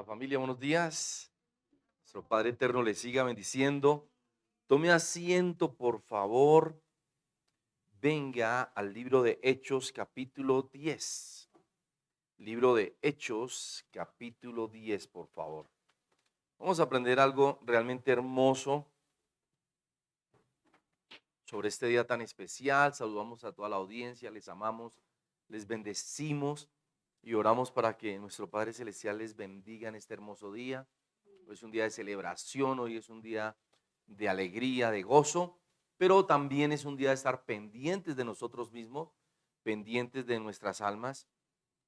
Familia, buenos días. Nuestro Padre Eterno le siga bendiciendo. Tome asiento, por favor. Venga al libro de Hechos, capítulo 10. Libro de Hechos, capítulo 10, por favor. Vamos a aprender algo realmente hermoso sobre este día tan especial. Saludamos a toda la audiencia, les amamos, les bendecimos y oramos para que nuestro Padre Celestial les bendiga en este hermoso día. Hoy es un día de celebración, hoy es un día de alegría, de gozo, pero también es un día de estar pendientes de nosotros mismos, pendientes de nuestras almas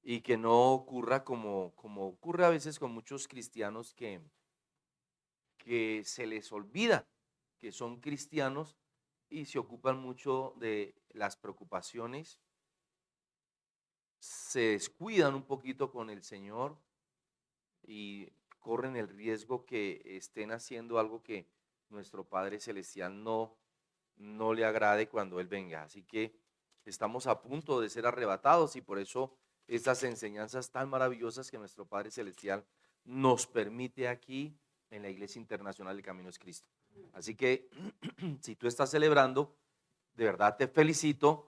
y que no ocurra como ocurre a veces con muchos cristianos que se les olvida que son cristianos y se ocupan mucho de las preocupaciones, se descuidan un poquito con el Señor y corren el riesgo que estén haciendo algo que nuestro Padre Celestial no le agrade cuando Él venga. Así que estamos a punto de ser arrebatados y por eso estas enseñanzas tan maravillosas que nuestro Padre Celestial nos permite aquí en la Iglesia Internacional del Camino es Cristo. Así que si tú estás celebrando, de verdad te felicito.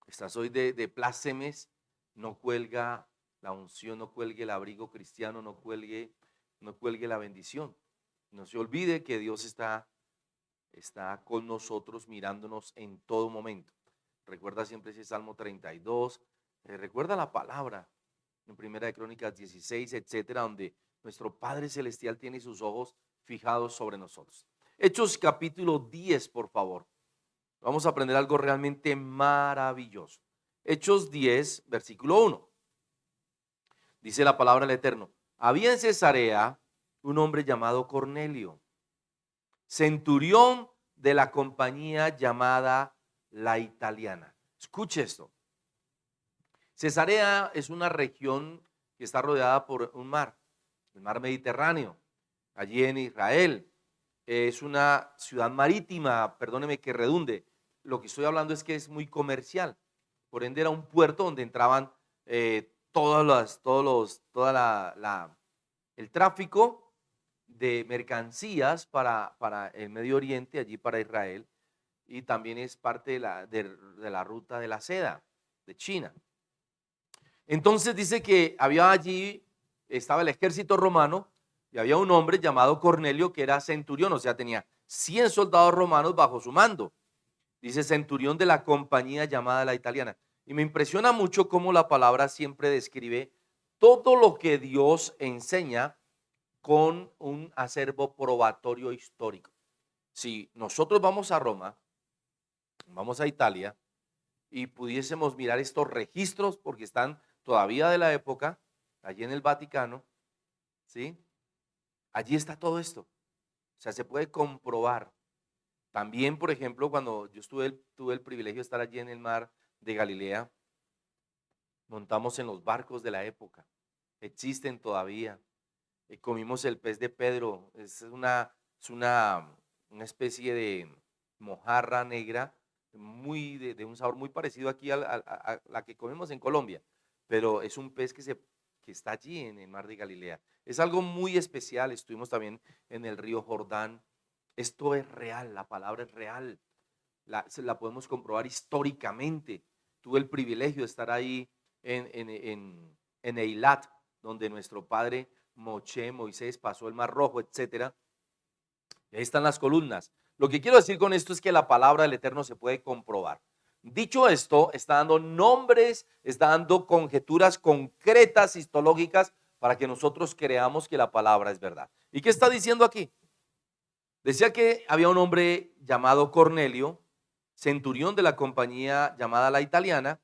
Estás hoy de plácemes, no cuelga la unción, no cuelgue el abrigo cristiano, no cuelgue la bendición. No se olvide que Dios está con nosotros mirándonos en todo momento. Recuerda siempre ese Salmo 32, recuerda la palabra en Primera de Crónicas 16, etcétera, donde nuestro Padre Celestial tiene sus ojos fijados sobre nosotros. Hechos capítulo 10, por favor. Vamos a aprender algo realmente maravilloso. Hechos 10, versículo 1. Dice la palabra del Eterno. Había en Cesarea un hombre llamado Cornelio, centurión de la compañía llamada La Italiana. Escuche esto. Cesarea es una región que está rodeada por un mar, el mar Mediterráneo, allí en Israel. Es una ciudad marítima, perdóneme que redunde. Lo que estoy hablando es que es muy comercial. Por ende era un puerto donde entraban el tráfico de mercancías para el Medio Oriente, allí para Israel, y también es parte de la ruta de la seda de China. Entonces dice que había allí, estaba el ejército romano y había un hombre llamado Cornelio que era centurión, o sea, tenía 100 soldados romanos bajo su mando. Dice centurión de la compañía llamada La Italiana. Y me impresiona mucho cómo la palabra siempre describe todo lo que Dios enseña con un acervo probatorio histórico. Si nosotros vamos a Roma, vamos a Italia, y pudiésemos mirar estos registros, porque están todavía de la época, allí en el Vaticano, ¿sí? Allí está todo esto. O sea, se puede comprobar. También, por ejemplo, cuando yo tuve el privilegio de estar allí en el mar de Galilea, montamos en los barcos de la época. Existen todavía. Comimos el pez de Pedro. Es una especie de mojarra negra, de un sabor muy parecido aquí a la que comemos en Colombia, pero es un pez que está allí en el mar de Galilea. Es algo muy especial. Estuvimos también en el río Jordán. Esto es real, la palabra es real, la podemos comprobar históricamente. Tuve el privilegio de estar ahí en Eilat, donde nuestro padre Moisés pasó el Mar Rojo, etcétera. Y ahí están las columnas. Lo que quiero decir con esto es que la palabra del Eterno se puede comprobar. Dicho esto, está dando nombres, está dando conjeturas concretas, histológicas, para que nosotros creamos que la palabra es verdad. ¿Y qué está diciendo aquí? Decía que había un hombre llamado Cornelio, centurión de la compañía llamada La Italiana,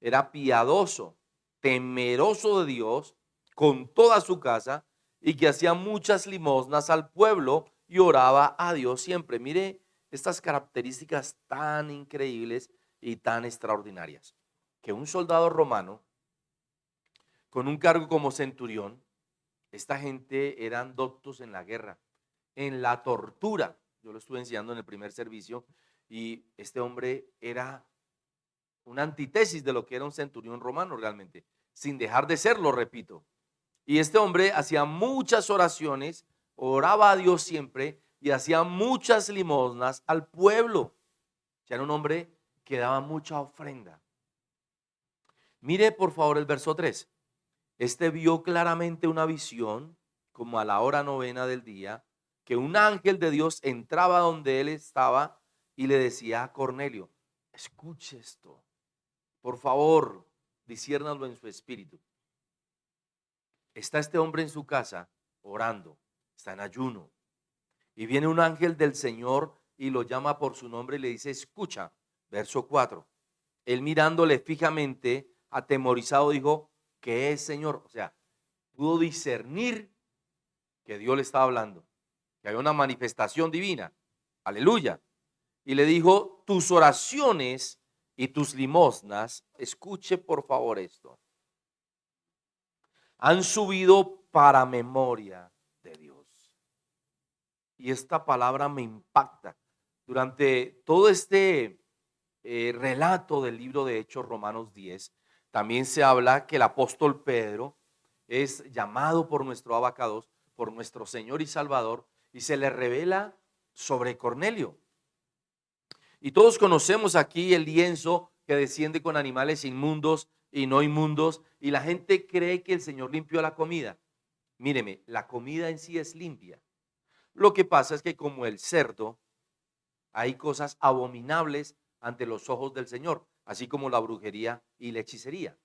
era piadoso, temeroso de Dios, con toda su casa, y que hacía muchas limosnas al pueblo y oraba a Dios siempre. Mire estas características tan increíbles y tan extraordinarias. Que un soldado romano, con un cargo como centurión, esta gente eran doctos en la guerra, en la tortura. Yo lo estuve enseñando en el primer servicio y este hombre era una antítesis de lo que era un centurión romano realmente, sin dejar de serlo, repito. Y este hombre hacía muchas oraciones, oraba a Dios siempre y hacía muchas limosnas al pueblo. O sea, era un hombre que daba mucha ofrenda. Mire por favor el verso 3. Este vio claramente una visión, como a la hora novena del día, que un ángel de Dios entraba donde él estaba y le decía a Cornelio: escuche esto, por favor, disciérnalo en su espíritu. Está este hombre en su casa orando, está en ayuno, y viene un ángel del Señor y lo llama por su nombre y le dice: escucha. Verso 4. Él mirándole fijamente, atemorizado, dijo: ¿qué es, Señor? O sea, pudo discernir que Dios le estaba hablando, que había una manifestación divina. Aleluya. Y le dijo: tus oraciones y tus limosnas, escuche por favor esto, han subido para memoria de Dios. Y esta palabra me impacta. Durante todo este relato del libro de Hechos, Romanos 10, también se habla que el apóstol Pedro es llamado por nuestro abacados, por nuestro Señor y Salvador, y se le revela sobre Cornelio. Y todos conocemos aquí el lienzo que desciende con animales inmundos y no inmundos, y la gente cree que el Señor limpió la comida. Míreme, la comida en sí es limpia. Lo que pasa es que, como el cerdo, hay cosas abominables ante los ojos del Señor, así como la brujería y la hechicería.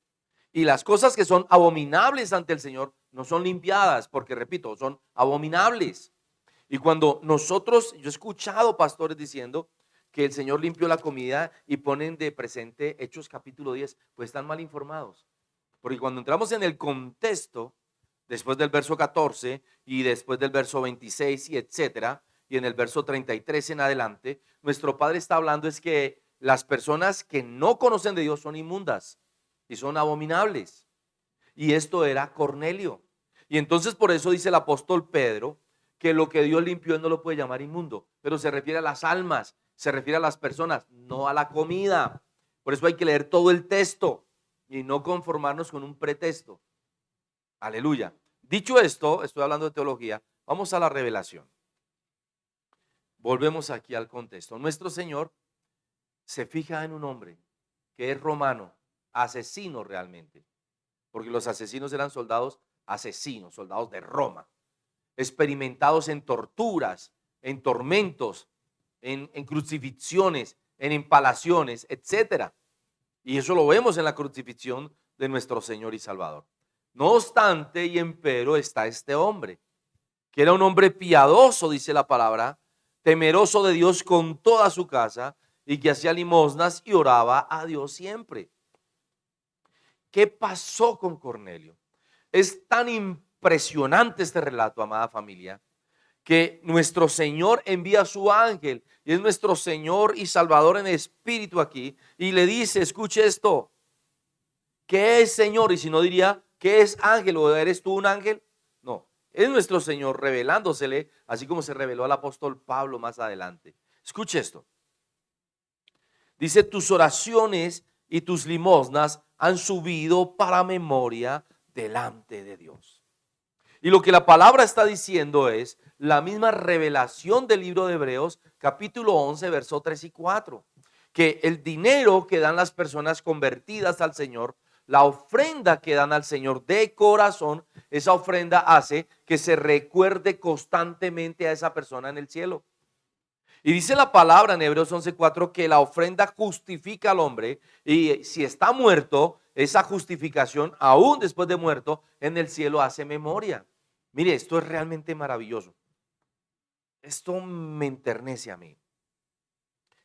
Y las cosas que son abominables ante el Señor no son limpiadas, porque repito, son abominables. Y cuando nosotros, yo he escuchado pastores diciendo que el Señor limpió la comida y ponen de presente Hechos capítulo 10, pues están mal informados. Porque cuando entramos en el contexto, después del verso 14 y después del verso 26 y etcétera, y en el verso 33 en adelante, nuestro Padre está hablando es que las personas que no conocen de Dios son inmundas y son abominables. Y esto era Cornelio. Y entonces por eso dice el apóstol Pedro que lo que Dios limpió él no lo puede llamar inmundo, pero se refiere a las almas, se refiere a las personas, no a la comida. Por eso hay que leer todo el texto y no conformarnos con un pretexto. Aleluya. Dicho esto, estoy hablando de teología, vamos a la revelación. Volvemos aquí al contexto. Nuestro Señor se fija en un hombre que es romano, asesino realmente, porque los asesinos eran soldados asesinos, soldados de Roma, experimentados en torturas, en tormentos, en crucifixiones, en empalaciones, etcétera. Y eso lo vemos en la crucifixión de nuestro Señor y Salvador. No obstante y empero está este hombre, que era un hombre piadoso, dice la palabra, temeroso de Dios con toda su casa, y que hacía limosnas y oraba a Dios siempre. ¿Qué pasó con Cornelio? Es tan impresionante este relato, amada familia, que nuestro Señor envía a su ángel, y es nuestro Señor y Salvador en espíritu aquí, y le dice: escuche esto, ¿qué es, Señor? Y si no, diría: ¿qué es, ángel? ¿O eres tú un ángel? No, es nuestro Señor revelándosele, así como se reveló al apóstol Pablo más adelante. Escuche esto. Dice: tus oraciones y tus limosnas han subido para memoria delante de Dios. Y lo que la palabra está diciendo es la misma revelación del libro de Hebreos, capítulo 11, verso 3 y 4. Que el dinero que dan las personas convertidas al Señor, la ofrenda que dan al Señor de corazón, esa ofrenda hace que se recuerde constantemente a esa persona en el cielo. Y dice la palabra en Hebreos 11:4 que la ofrenda justifica al hombre, y si está muerto, esa justificación, aún después de muerto, en el cielo hace memoria. Mire, esto es realmente maravilloso. Esto me enternece a mí.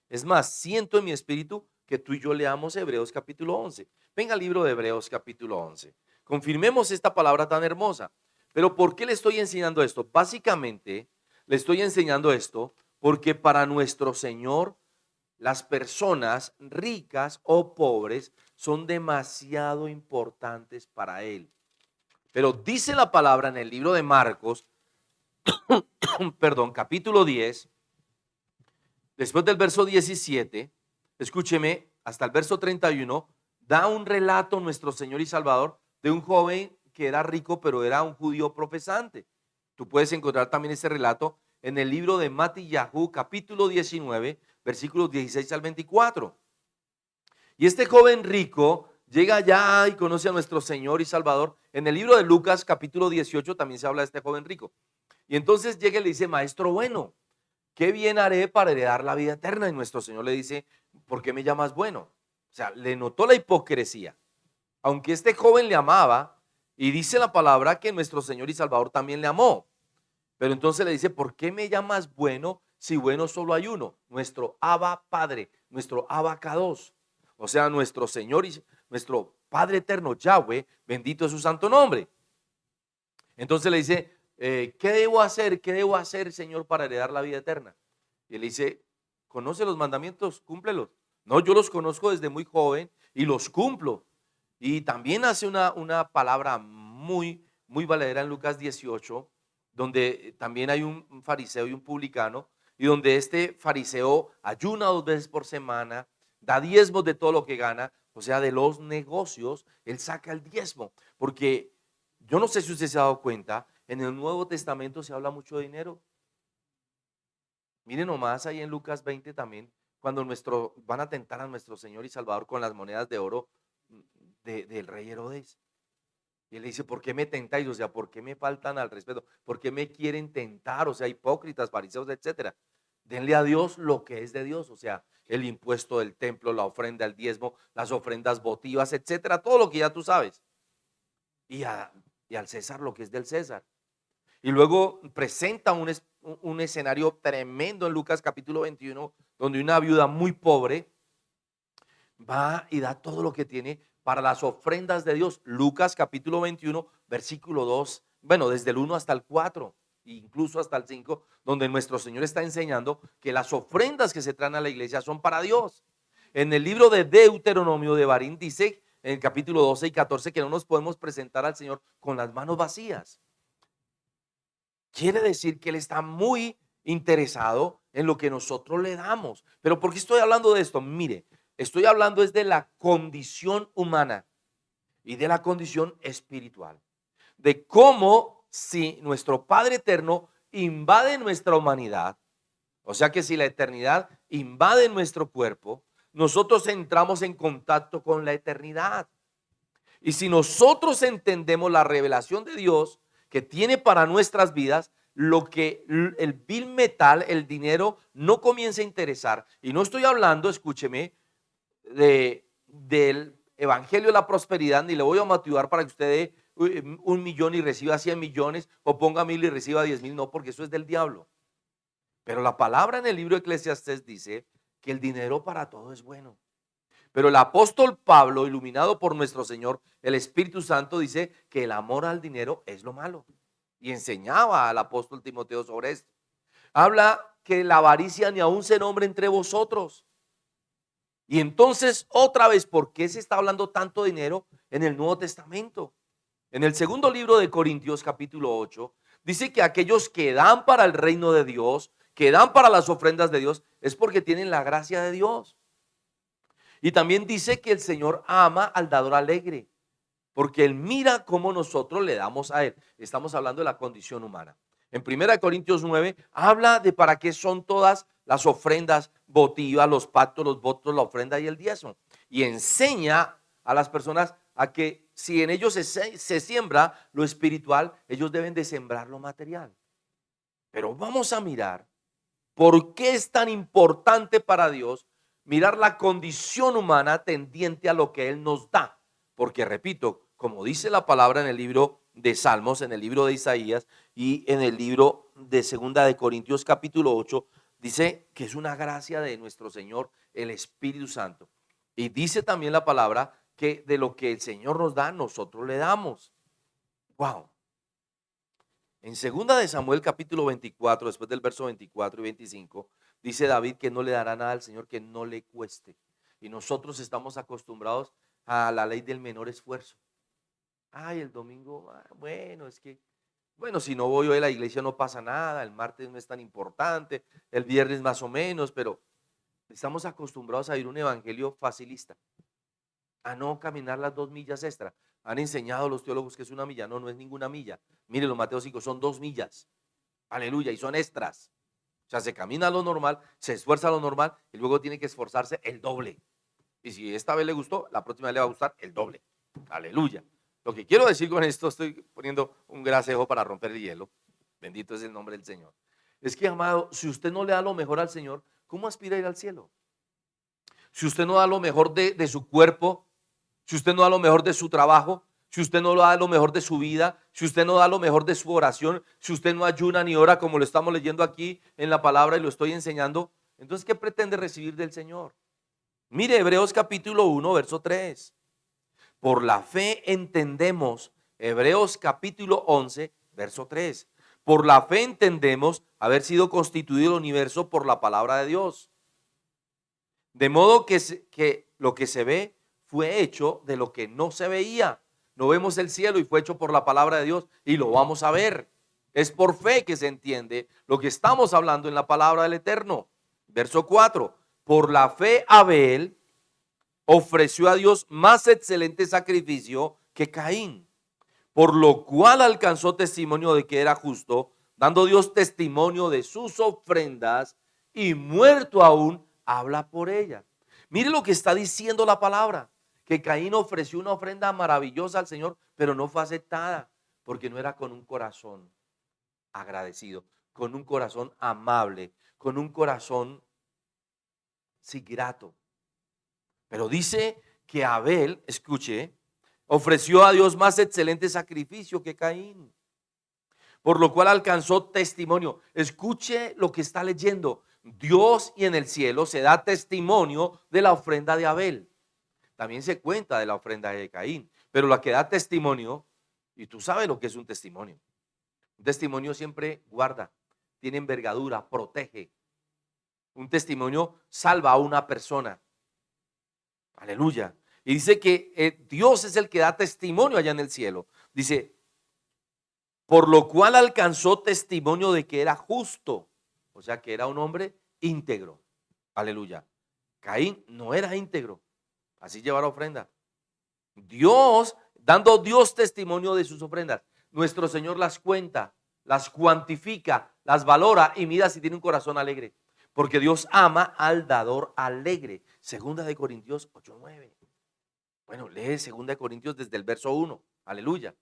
Es más, siento en mi espíritu que tú y yo leamos Hebreos capítulo 11. Venga al libro de Hebreos capítulo 11. Confirmemos esta palabra tan hermosa. Pero ¿por qué le estoy enseñando esto? Básicamente, le estoy enseñando esto porque para nuestro Señor las personas ricas o pobres son demasiado importantes para Él. Pero dice la palabra en el libro de Marcos, perdón, capítulo 10, después del verso 17, escúcheme, hasta el verso 31, da un relato nuestro Señor y Salvador de un joven que era rico, pero era un judío profesante. Tú puedes encontrar también ese relato en el libro de Matillahu, capítulo 19, versículos 16 al 24. Y este joven rico llega allá y conoce a nuestro Señor y Salvador. En el libro de Lucas, capítulo 18, también se habla de este joven rico. Y entonces llega y le dice, maestro bueno, ¿qué bien haré para heredar la vida eterna? Y nuestro Señor le dice, ¿por qué me llamas bueno? O sea, le notó la hipocresía. Aunque este joven le amaba, y dice la palabra que nuestro Señor y Salvador también le amó. Pero entonces le dice, ¿por qué me llamas bueno si bueno solo hay uno? Nuestro Abba Padre, nuestro Abba Kadosh. O sea, nuestro Señor y nuestro Padre eterno, Yahweh, bendito es su santo nombre. Entonces le dice, ¿qué debo hacer? ¿Qué debo hacer, Señor, para heredar la vida eterna? Y él dice, ¿conoce los mandamientos? Cúmplelos. No, yo los conozco desde muy joven y los cumplo. Y también hace una palabra muy valedera en Lucas 18, donde también hay un fariseo y un publicano, y donde este fariseo ayuna 2 veces por semana, da diezmos de todo lo que gana, o sea, de los negocios, él saca el diezmo, porque yo no sé si usted se ha dado cuenta, en el Nuevo Testamento se habla mucho de dinero. Miren nomás ahí en Lucas 20 también, cuando van a tentar a nuestro Señor y Salvador con las monedas de oro del rey Herodes. Y él le dice, ¿por qué me tentáis? O sea, ¿por qué me faltan al respeto? ¿Por qué me quieren tentar? O sea, hipócritas, fariseos, etcétera. Denle a Dios lo que es de Dios, o sea, el impuesto del templo, la ofrenda, el diezmo, las ofrendas votivas, etcétera, todo lo que ya tú sabes. Y, y al César lo que es del César. Y luego presenta un escenario tremendo en Lucas capítulo 21, donde una viuda muy pobre va y da todo lo que tiene para las ofrendas de Dios. Lucas capítulo 21, versículo 2, bueno, desde el 1 hasta el 4, incluso hasta el 5, donde nuestro Señor está enseñando que las ofrendas que se traen a la iglesia son para Dios. En el libro de Deuteronomio de Barín dice, en el capítulo 12 y 14, que no nos podemos presentar al Señor con las manos vacías. Quiere decir que Él está muy interesado en lo que nosotros le damos. Pero ¿por qué estoy hablando de esto? Mire, estoy hablando es de la condición humana y de la condición espiritual. De cómo si nuestro Padre eterno invade nuestra humanidad, o sea que si la eternidad invade nuestro cuerpo, nosotros entramos en contacto con la eternidad. Y si nosotros entendemos la revelación de Dios que tiene para nuestras vidas, lo que el bill metal, el dinero, no comienza a interesar. Y no estoy hablando, escúcheme, del evangelio de la prosperidad, ni le voy a motivar para que usted dé 1 millón y reciba 100 millones, o ponga 1000 y reciba 10,000, no, porque eso es del diablo. Pero la palabra en el libro de Eclesiastés dice que el dinero para todo es bueno. Pero el apóstol Pablo, iluminado por nuestro Señor, el Espíritu Santo, dice que el amor al dinero es lo malo. Y enseñaba al apóstol Timoteo sobre esto. Habla que la avaricia ni aún se nombre entre vosotros. Y entonces, otra vez, ¿por qué se está hablando tanto de dinero en el Nuevo Testamento? En el segundo libro de Corintios, capítulo 8, dice que aquellos que dan para el reino de Dios, que dan para las ofrendas de Dios, es porque tienen la gracia de Dios. Y también dice que el Señor ama al dador alegre, porque Él mira cómo nosotros le damos a Él. Estamos hablando de la condición humana. En 1 Corintios 9 habla de para qué son todas las ofrendas votivas, los pactos, los votos, la ofrenda y el diezmo. Y enseña a las personas a que si en ellos se siembra lo espiritual, ellos deben de sembrar lo material. Pero vamos a mirar por qué es tan importante para Dios mirar la condición humana tendiente a lo que Él nos da. Porque repito, como dice la palabra en el libro de Salmos, en el libro de Isaías y en el libro de Segunda de Corintios capítulo 8, dice que es una gracia de nuestro Señor, el Espíritu Santo. Y dice también la palabra que de lo que el Señor nos da, nosotros le damos. Wow. En segunda de Samuel capítulo 24, después del verso 24 y 25, dice David que no le dará nada al Señor que no le cueste. Y nosotros estamos acostumbrados a la ley del menor esfuerzo. Ay, el domingo, bueno, es que, bueno, si no voy hoy a la iglesia no pasa nada, el martes no es tan importante, el viernes más o menos, pero estamos acostumbrados a ir un evangelio facilista. a no caminar las 2 millas extra. Han enseñado los teólogos que es una milla. No, no es ninguna milla. Mire, los Mateo 5 son 2 millas. Aleluya, y son extras. O sea, se camina lo normal, se esfuerza lo normal y luego tiene que esforzarse el doble. Y si esta vez le gustó, la próxima vez le va a gustar el doble. Aleluya. Lo que quiero decir con esto, estoy poniendo un grasejo para romper el hielo. Bendito es el nombre del Señor. Es que, amado, si usted no le da lo mejor al Señor, ¿cómo aspira a ir al cielo? Si usted no da lo mejor de su cuerpo, si usted no da lo mejor de su trabajo, si usted no da lo mejor de su vida, si usted no da lo mejor de su oración, si usted no ayuna ni ora como lo estamos leyendo aquí en la palabra y lo estoy enseñando, entonces, ¿qué pretende recibir del Señor? Mire, Hebreos capítulo 1, verso 3. Por la fe entendemos, Hebreos capítulo 11, verso 3. Por la fe entendemos haber sido constituido el universo por la palabra de Dios. De modo que lo que se ve fue hecho de lo que no se veía. No vemos el cielo y fue hecho por la palabra de Dios y lo vamos a ver. Es por fe que se entiende lo que estamos hablando en la palabra del Eterno. Verso 4. Por la fe Abel ofreció a Dios más excelente sacrificio que Caín, por lo cual alcanzó testimonio de que era justo, dando Dios testimonio de sus ofrendas, y muerto aún, habla por ella. Mire lo que está diciendo la palabra, que Caín ofreció una ofrenda maravillosa al Señor, pero no fue aceptada, porque no era con un corazón agradecido, con un corazón amable, con un corazón sí, grato. Pero dice que Abel, escuche, ofreció a Dios más excelente sacrificio que Caín, por lo cual alcanzó testimonio. Escuche lo que está leyendo. Dios y en el cielo se da testimonio de la ofrenda de Abel. También se cuenta de la ofrenda de Caín, pero la que da testimonio, y tú sabes lo que es un testimonio. Un testimonio siempre guarda, tiene envergadura, protege. Un testimonio salva a una persona. Aleluya. Y dice que Dios es el que da testimonio allá en el cielo. Dice, por lo cual alcanzó testimonio de que era justo. O sea, que era un hombre íntegro. Aleluya. Caín no era íntegro. Así llevar ofrenda. Dios, dando Dios testimonio de sus ofrendas. Nuestro Señor las cuenta, las cuantifica, las valora y mira si tiene un corazón alegre. Porque Dios ama al dador alegre. Segunda de Corintios 8:9. Bueno, lee Segunda de Corintios desde el verso 1. Aleluya.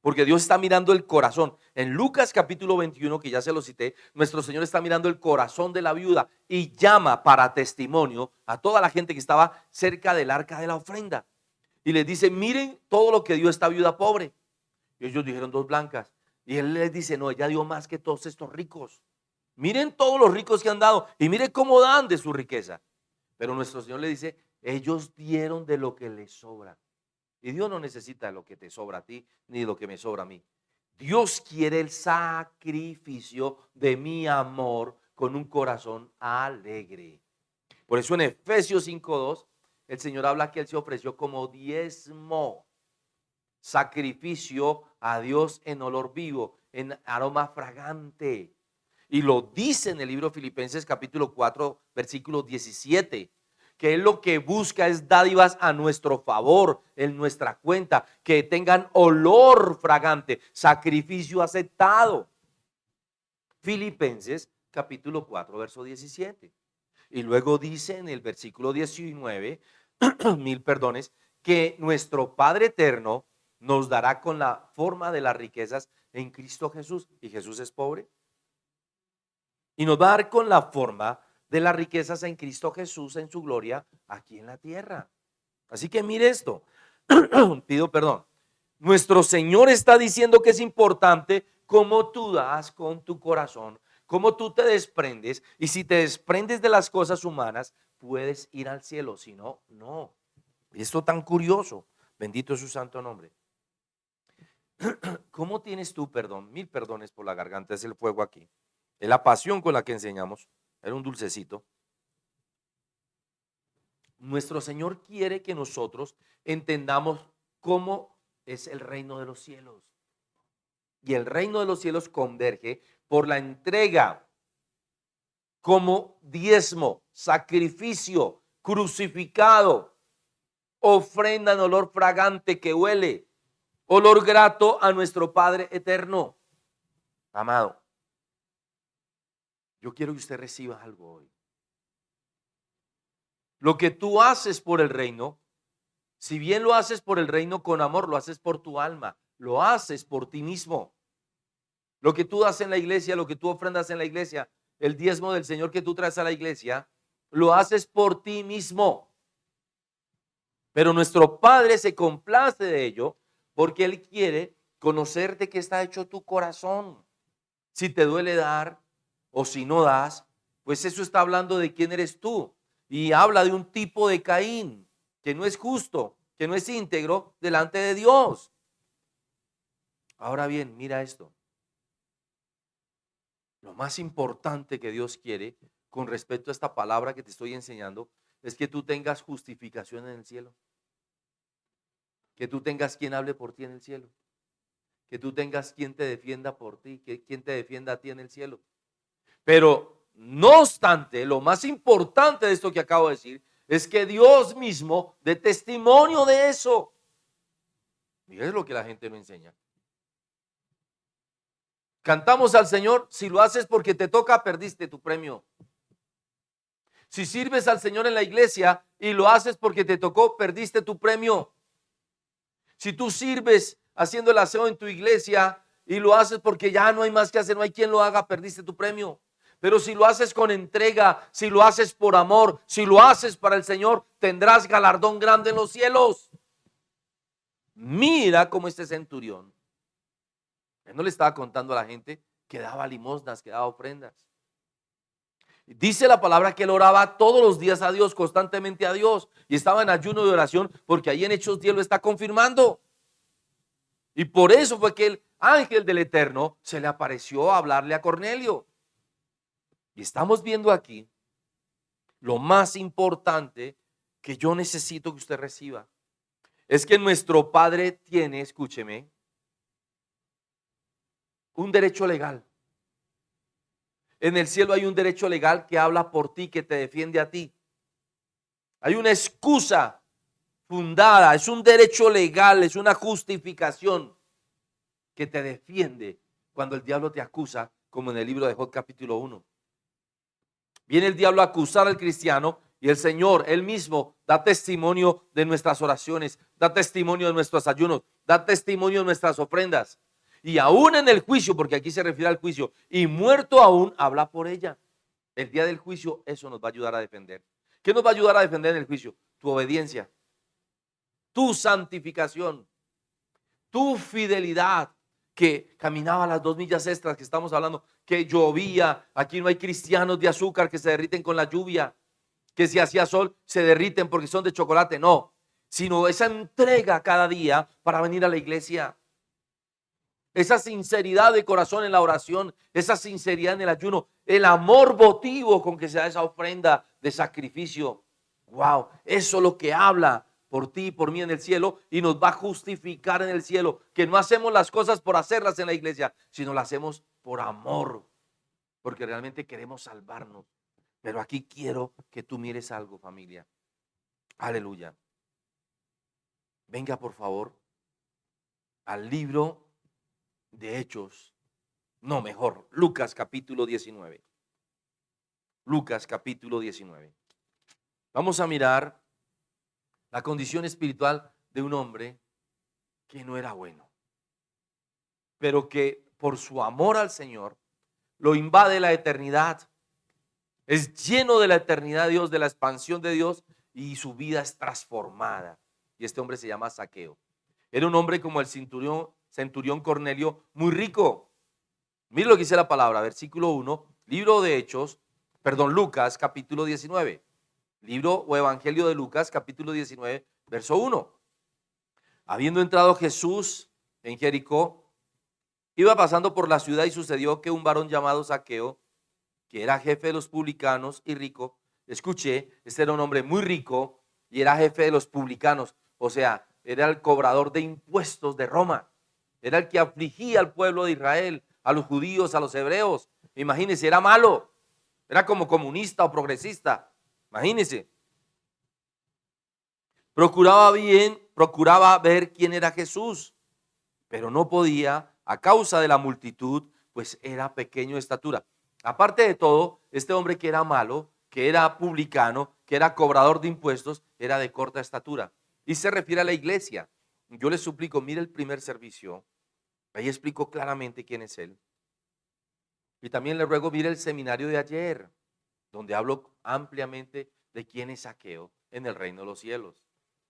Porque Dios está mirando el corazón. En Lucas capítulo 21, que ya se lo cité, nuestro Señor está mirando el corazón de la viuda y llama para testimonio a toda la gente que estaba cerca del arca de la ofrenda. Y les dice, miren todo lo que dio esta viuda pobre. Y ellos dijeron 2 blancas. Y él les dice, no, ella dio más que todos estos ricos. Miren todos los ricos que han dado y miren cómo dan de su riqueza. Pero nuestro Señor le dice, ellos dieron de lo que les sobra. Y Dios no necesita lo que te sobra a ti, ni lo que me sobra a mí. Dios quiere el sacrificio de mi amor con un corazón alegre. Por eso en Efesios 5:2, el Señor habla que Él se ofreció como diezmo, sacrificio a Dios en olor vivo, en aroma fragante. Y lo dice en el libro Filipenses capítulo 4, versículo 17, que Él lo que busca es dádivas a nuestro favor, en nuestra cuenta, que tengan olor fragante, sacrificio aceptado. Filipenses capítulo 4, verso 17. Y luego dice en el versículo 19, mil perdones, que nuestro Padre eterno nos dará con la forma de las riquezas en Cristo Jesús. ¿Y Jesús es pobre? Y nos va a dar con la forma de las riquezas en Cristo Jesús en su gloria aquí en la tierra. Así que mire esto, pido perdón. Nuestro Señor está diciendo que es importante cómo tú das con tu corazón, cómo tú te desprendes. Y si te desprendes de las cosas humanas, puedes ir al cielo. Si no, no. Y esto tan curioso. Bendito es su santo nombre. ¿Cómo tienes tú perdón? Mil perdones por la garganta, es el fuego aquí. Es la pasión con la que enseñamos. Era un dulcecito. Nuestro Señor quiere que nosotros entendamos cómo es el reino de los cielos. Y el reino de los cielos converge por la entrega como diezmo, sacrificio, crucificado. ofrenda en olor fragante que huele, olor grato a nuestro Padre eterno. Amado, yo quiero que usted reciba algo hoy. Lo que tú haces por el reino, si bien lo haces por el reino con amor, lo haces por tu alma, lo haces por ti mismo. Lo que tú das en la iglesia, lo que tú ofrendas en la iglesia, el diezmo del Señor que tú traes a la iglesia, lo haces por ti mismo. Pero nuestro Padre se complace de ello porque Él quiere conocer de qué está hecho tu corazón. Si te duele dar o si no das, pues eso está hablando de quién eres tú. Y habla de un tipo de Caín que no es justo, que no es íntegro delante de Dios. Ahora bien, mira esto. Lo más importante que Dios quiere con respecto a esta palabra que te estoy enseñando es que tú tengas justificación en el cielo. Que tú tengas quien hable por ti en el cielo. Que tú tengas quien te defienda por ti, que quien te defienda a ti en el cielo. Pero no obstante, lo más importante de esto que acabo de decir es que Dios mismo dé testimonio de eso. Y es lo que la gente no enseña. Cantamos al Señor, si lo haces porque te toca, perdiste tu premio. Si sirves al Señor en la iglesia y lo haces porque te tocó, perdiste tu premio. Si tú sirves haciendo el aseo en tu iglesia y lo haces porque ya no hay más que hacer, no hay quien lo haga, perdiste tu premio. Pero si lo haces con entrega, si lo haces por amor, si lo haces para el Señor, tendrás galardón grande en los cielos. Mira cómo este centurión, él no le estaba contando a la gente que daba limosnas, que daba ofrendas. Dice la palabra que él oraba todos los días a Dios, constantemente a Dios, y estaba en ayuno de oración, porque ahí en Hechos 10 lo está confirmando. Y por eso fue que el ángel del Eterno se le apareció a hablarle a Cornelio. Y estamos viendo aquí lo más importante que yo necesito que usted reciba. Es que nuestro Padre tiene, escúcheme, un derecho legal. En el cielo hay un derecho legal que habla por ti, que te defiende a ti. Hay una excusa fundada, es un derecho legal, es una justificación que te defiende cuando el diablo te acusa, como en el libro de Job capítulo 1. Viene el diablo a acusar al cristiano y el Señor, Él mismo, da testimonio de nuestras oraciones, da testimonio de nuestros ayunos, da testimonio de nuestras ofrendas. Y aún en el juicio, porque aquí se refiere al juicio, y muerto aún, habla por ella. El día del juicio, eso nos va a ayudar a defender. ¿Qué nos va a ayudar a defender en el juicio? Tu obediencia, tu santificación, tu fidelidad, que caminaba las 2 millas extras que estamos hablando, que llovía, aquí no hay cristianos de azúcar que se derriten con la lluvia, que si hacía sol se derriten porque son de chocolate, no, sino esa entrega cada día para venir a la iglesia, esa sinceridad de corazón en la oración, esa sinceridad en el ayuno, el amor votivo con que se da esa ofrenda de sacrificio. Wow, eso es lo que habla por ti y por mí en el cielo y nos va a justificar en el cielo, que no hacemos las cosas por hacerlas en la iglesia, sino las hacemos por amor, porque realmente queremos salvarnos. Pero aquí quiero que tú mires algo, familia. Aleluya. Venga, por favor, al libro de Hechos. No, mejor, Lucas capítulo 19. Lucas capítulo 19. Vamos a mirar la condición espiritual de un hombre que no era bueno, pero que por su amor al Señor lo invade la eternidad. Es lleno de la eternidad de Dios, de la expansión de Dios, y su vida es transformada. Y este hombre se llama Zaqueo. Era un hombre como el centurión Cornelio, muy rico. Mire lo que dice la palabra, versículo 1, libro de Hechos, perdón, Lucas capítulo 19. Libro o Evangelio de Lucas capítulo 19, verso 1. Habiendo entrado Jesús en Jericó, iba pasando por la ciudad y sucedió que un varón llamado Zaqueo, que era jefe de los publicanos y rico, escuché, este era un hombre muy rico y era jefe de los publicanos, o sea, era el cobrador de impuestos de Roma, era el que afligía al pueblo de Israel, a los judíos, a los hebreos. Imagínense, era malo, era como comunista o progresista, imagínense. procuraba ver quién era Jesús, pero no podía a causa de la multitud, pues era pequeño de estatura. Aparte de todo, este hombre que era malo, que era publicano, que era cobrador de impuestos, era de corta estatura. Y se refiere a la iglesia. Yo les suplico, mire el primer servicio, ahí explico claramente quién es él. Y también le ruego, mire el seminario de ayer, donde hablo ampliamente de quién es Zaqueo en el reino de los cielos.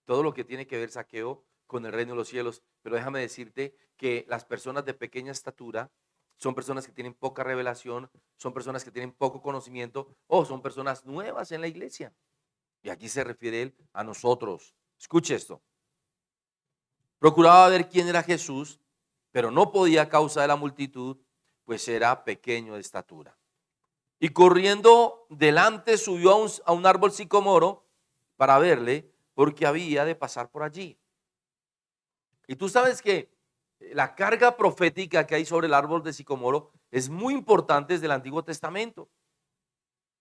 Todo lo que tiene que ver Zaqueo con el reino de los cielos. Pero déjame decirte que las personas de pequeña estatura son personas que tienen poca revelación, son personas que tienen poco conocimiento o son personas nuevas en la iglesia. Y aquí se refiere él a nosotros. Escuche esto. Procuraba ver quién era Jesús, pero no podía a causa de la multitud, pues era pequeño de estatura. Y corriendo delante subió a un árbol sicomoro para verle, porque había de pasar por allí. Y tú sabes que la carga profética que hay sobre el árbol de sicomoro es muy importante desde el Antiguo Testamento.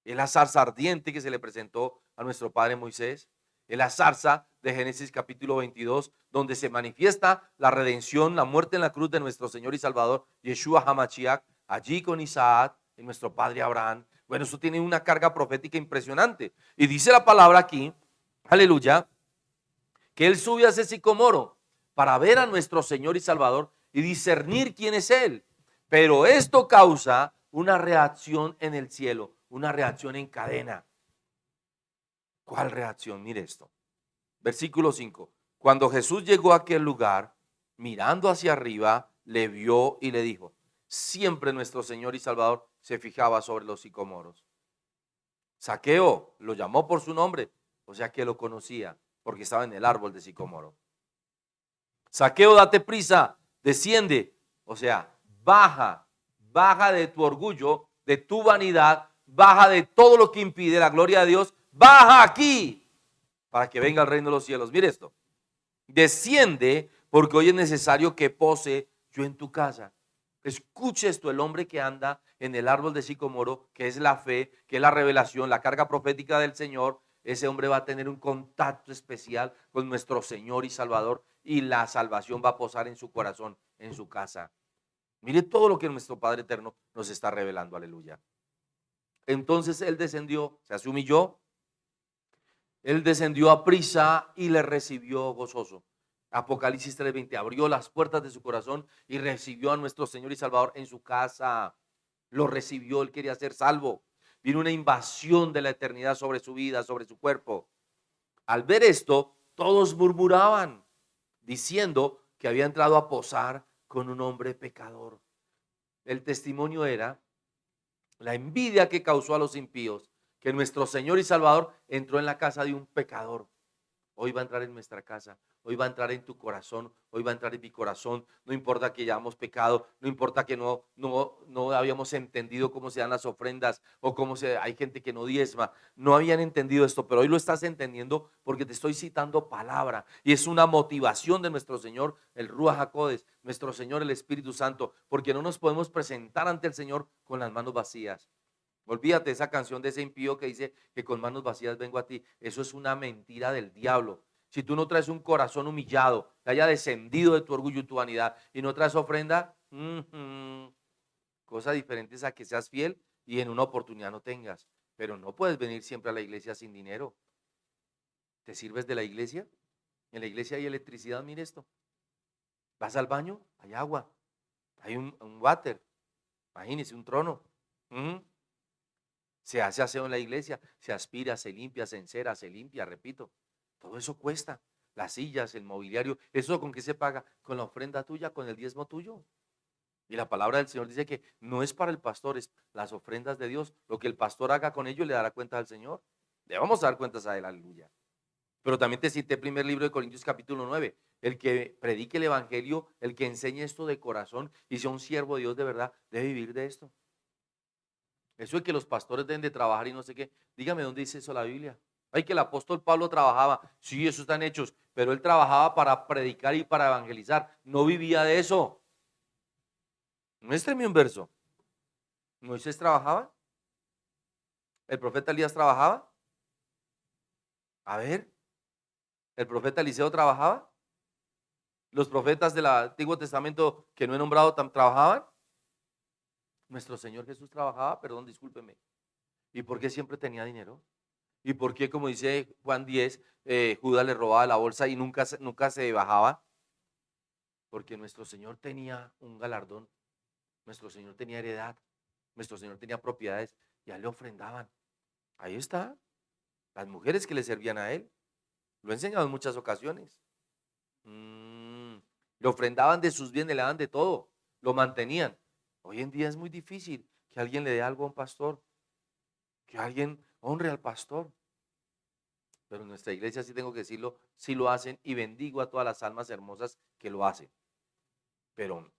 Es la zarza ardiente que se le presentó a nuestro padre Moisés. Es la zarza de Génesis capítulo 22, donde se manifiesta la redención, la muerte en la cruz de nuestro Señor y Salvador, Yeshua HaMashiach, allí con Isaac, y nuestro padre Abraham. Bueno, eso tiene una carga profética impresionante. Y dice la palabra aquí, aleluya, que él sube a ese sicomoro para ver a nuestro Señor y Salvador y discernir quién es él. Pero esto causa una reacción en el cielo, una reacción en cadena. ¿Cuál reacción? Mire esto. Versículo 5. Cuando Jesús llegó a aquel lugar, mirando hacia arriba, le vio y le dijo, siempre nuestro Señor y Salvador se fijaba sobre los sicomoros. Zaqueo lo llamó por su nombre, o sea que lo conocía, porque estaba en el árbol de sicomoro. Zaqueo, date prisa, desciende, o sea, baja de tu orgullo, de tu vanidad, baja de todo lo que impide la gloria de Dios, baja aquí para que venga el reino de los cielos. Mire esto, desciende porque hoy es necesario que pose yo en tu casa. Escuche esto, el hombre que anda en el árbol de sicomoro, que es la fe, que es la revelación, la carga profética del Señor, ese hombre va a tener un contacto especial con nuestro Señor y Salvador y la salvación va a posar en su corazón, en su casa. Mire todo lo que nuestro Padre Eterno nos está revelando, aleluya. Entonces él descendió, se humilló, él descendió a prisa y le recibió gozoso. Apocalipsis 3:20, abrió las puertas de su corazón y recibió a nuestro Señor y Salvador en su casa. Lo recibió, él quería ser salvo. Vino una invasión de la eternidad sobre su vida, sobre su cuerpo. Al ver esto, todos murmuraban, diciendo que había entrado a posar con un hombre pecador. El testimonio era la envidia que causó a los impíos, que nuestro Señor y Salvador entró en la casa de un pecador. Hoy va a entrar en nuestra casa, hoy va a entrar en tu corazón, hoy va a entrar en mi corazón. No importa que hayamos pecado, no importa que no habíamos entendido cómo se dan las ofrendas o hay gente que no diezma, no habían entendido esto, pero hoy lo estás entendiendo porque te estoy citando palabra y es una motivación de nuestro Señor, el Ruach HaKodesh, nuestro Señor, el Espíritu Santo, porque no nos podemos presentar ante el Señor con las manos vacías. Olvídate de esa canción de ese impío que dice que con manos vacías vengo a ti. Eso es una mentira del diablo. Si tú no traes un corazón humillado, que haya descendido de tu orgullo y tu vanidad, y no traes ofrenda, cosa diferente es a que seas fiel y en una oportunidad no tengas. Pero no puedes venir siempre a la iglesia sin dinero. ¿Te sirves de la iglesia? En la iglesia hay electricidad, mire esto. Vas al baño, hay agua, hay un water, imagínese un trono. Se hace aseo en la iglesia, se aspira, se limpia, se encera, se limpia, repito. Todo eso cuesta. Las sillas, el mobiliario, ¿eso con qué se paga? Con la ofrenda tuya, con el diezmo tuyo. Y la palabra del Señor dice que no es para el pastor, es las ofrendas de Dios. Lo que el pastor haga con ello le dará cuenta al Señor. Le vamos a dar cuentas a él, aleluya. Pero también te cité el primer libro de Corintios capítulo 9. El que predique el evangelio, el que enseñe esto de corazón y sea un siervo de Dios de verdad, debe vivir de esto. Eso de que los pastores deben de trabajar y no sé qué. Dígame dónde dice eso la Biblia. Ay, que el apóstol Pablo trabajaba. Sí, eso están hechos. Pero él trabajaba para predicar y para evangelizar. No vivía de eso. Muéstreme un verso. ¿Moisés trabajaba? ¿El profeta Elías trabajaba? A ver. ¿El profeta Eliseo trabajaba? ¿Los profetas del Antiguo Testamento que no he nombrado trabajaban? Nuestro Señor Jesús trabajaba, perdón, discúlpeme. ¿Y por qué siempre tenía dinero? ¿Y por qué, como dice Juan 10, Judas le robaba la bolsa y nunca se bajaba? Porque nuestro Señor tenía un galardón, nuestro Señor tenía heredad, nuestro Señor tenía propiedades y a él le ofrendaban. Ahí está, las mujeres que le servían a él. Lo he enseñado en muchas ocasiones. Le ofrendaban de sus bienes, le daban de todo, lo mantenían. Hoy en día es muy difícil que alguien le dé algo a un pastor, que alguien honre al pastor. Pero en nuestra iglesia, sí tengo que decirlo, sí lo hacen y bendigo a todas las almas hermosas que lo hacen. Pero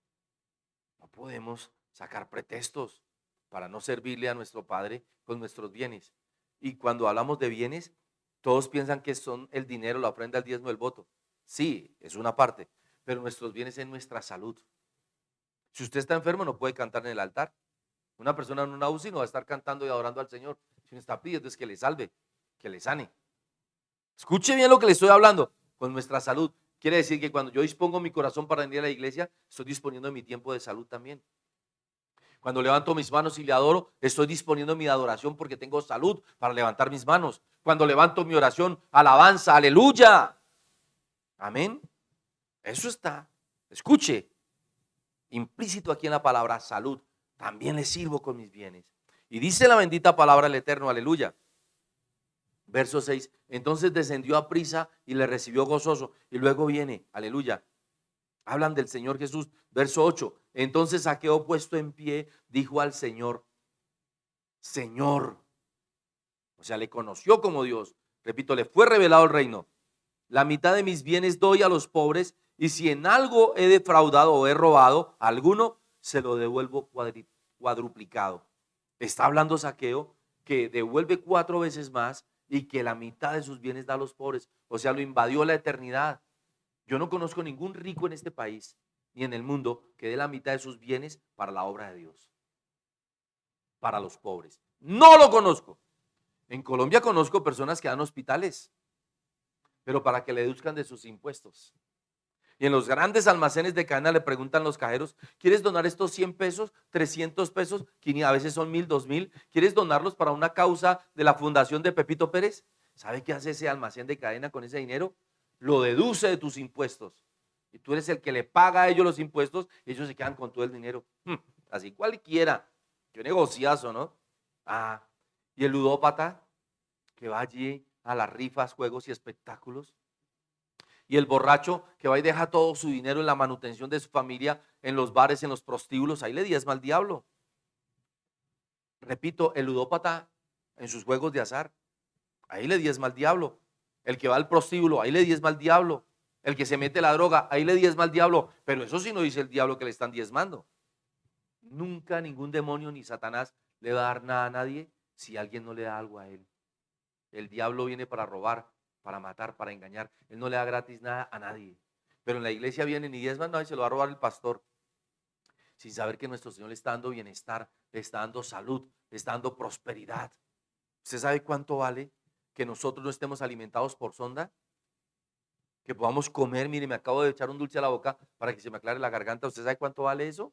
no podemos sacar pretextos para no servirle a nuestro Padre con nuestros bienes. Y cuando hablamos de bienes, todos piensan que son el dinero, la ofrenda, el diezmo, el voto. Sí, es una parte, pero nuestros bienes es nuestra salud. Si usted está enfermo, no puede cantar en el altar. Una persona en una UCI no va a estar cantando y adorando al Señor. Si uno está pidiendo es que le salve, que le sane. Escuche bien lo que le estoy hablando. Con nuestra salud. Quiere decir que cuando yo dispongo mi corazón para venir a la iglesia, estoy disponiendo mi tiempo de salud también. Cuando levanto mis manos y le adoro, estoy disponiendo mi adoración porque tengo salud para levantar mis manos. Cuando levanto mi oración, alabanza, aleluya. Amén. Eso está. Escuche. Implícito aquí en la palabra salud. También le sirvo con mis bienes. Y dice la bendita palabra del Eterno, aleluya. Verso 6, entonces descendió a prisa y le recibió gozoso. Y luego viene, aleluya, hablan del Señor Jesús. Verso 8, entonces Zaqueo puesto en pie, dijo al Señor, Señor, o sea, le conoció como Dios. Repito, le fue revelado el reino. La mitad de mis bienes doy a los pobres y si en algo he defraudado o he robado a alguno, se lo devuelvo cuadruplicado. Está hablando Zaqueo que devuelve 4 veces más y que la mitad de sus bienes da a los pobres. O sea, lo invadió la eternidad. Yo no conozco ningún rico en este país ni en el mundo que dé la mitad de sus bienes para la obra de Dios, para los pobres. No lo conozco. En Colombia conozco personas que dan hospitales, pero para que le deduzcan de sus impuestos. Y en los grandes almacenes de cadena le preguntan los cajeros, ¿quieres donar estos 100 pesos, 300 pesos, que a veces son 1000, 2000? ¿Quieres donarlos para una causa de la fundación de Pepito Pérez? ¿Sabe qué hace ese almacén de cadena con ese dinero? Lo deduce de tus impuestos. Y tú eres el que le paga a ellos los impuestos y ellos se quedan con todo el dinero. Así cualquiera. Qué negociazo, ¿no? Ah, y el ludópata que va allí a las rifas, juegos y espectáculos. Y el borracho que va y deja todo su dinero en la manutención de su familia, en los bares, en los prostíbulos, ahí le diezma al diablo. Repito, el ludópata en sus juegos de azar, ahí le diezma al diablo. El que va al prostíbulo, ahí le diezma al diablo. El que se mete la droga, ahí le diezma al diablo. Pero eso sí no dice el diablo que le están diezmando. Nunca ningún demonio ni Satanás le va a dar nada a nadie si alguien no le da algo a él. El diablo viene para robar, para matar, para engañar. Él no le da gratis nada a nadie. Pero en la iglesia vienen y diezman, no, y se lo va a robar el pastor. Sin saber que nuestro Señor le está dando bienestar, le está dando salud, le está dando prosperidad. ¿Usted sabe cuánto vale que nosotros no estemos alimentados por sonda? Que podamos comer, mire, me acabo de echar un dulce a la boca para que se me aclare la garganta. ¿Usted sabe cuánto vale eso?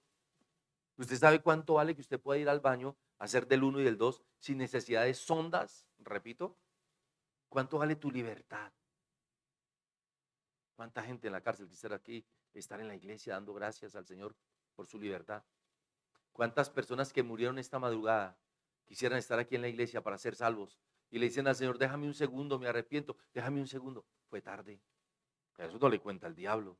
¿Usted sabe cuánto vale que usted pueda ir al baño, hacer del 1 y del 2 sin necesidad de sondas? Repito, ¿cuánto vale tu libertad? ¿Cuánta gente en la cárcel quisiera aquí estar en la iglesia dando gracias al Señor por su libertad? ¿Cuántas personas que murieron esta madrugada quisieran estar aquí en la iglesia para ser salvos? Y le dicen al Señor, déjame un segundo, me arrepiento, déjame un segundo. Fue tarde. Eso no le cuenta el diablo.